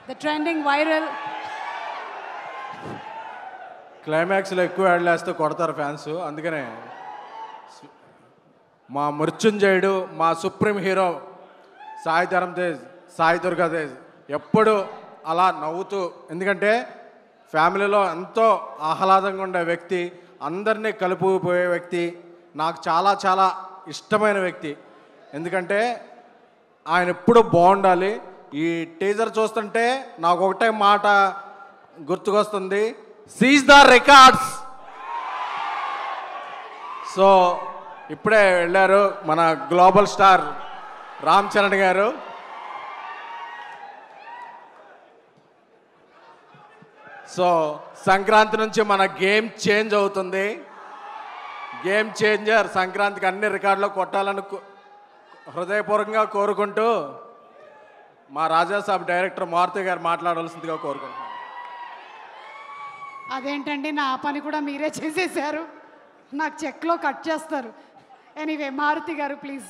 the trending viral. క్లైమాక్స్లో ఎక్కువ యాడ్లేస్తే కొడతారు ఫ్యాన్స్, అందుకనే మా మృత్యుంజయుడు, మా సుప్రీం హీరో సాయి ధరమ్ తేజ్, సాయి దుర్గా తేజ్ ఎప్పుడు అలా నవ్వుతూ, ఎందుకంటే ఫ్యామిలీలో ఎంతో ఆహ్లాదంగా ఉండే వ్యక్తి, అందరినీ కలుపుకుపోయే వ్యక్తి, నాకు చాలా చాలా ఇష్టమైన వ్యక్తి. ఎందుకంటే ఆయన ఎప్పుడు బాగుండాలి. ఈ టీజర్ చూస్తుంటే నాకు ఒకటే మాట గుర్తుకొస్తుంది, సీజ్ ద రికార్డ్స్. సో ఇప్పుడే వెళ్ళారు మన గ్లోబల్ స్టార్ రామ్ చరణ్ గారు. సో సంక్రాంతి నుంచి మన గేమ్ చేంజ్ అవుతుంది. గేమ్ చేంజర్ సంక్రాంతికి అన్ని రికార్డులు కొట్టాలని హృదయపూర్వకంగా కోరుకుంటూ మా రాజాసాబ్ డైరెక్టర్ మారుతి గారు మాట్లాడాల్సిందిగా కోరుకుంటున్నాను. అదేంటండి, నా పని కూడా మీరే చేసేసారు, నాకు చెక్లో కట్ చేస్తారు. ఎనీవే మారుతి గారు ప్లీజ్.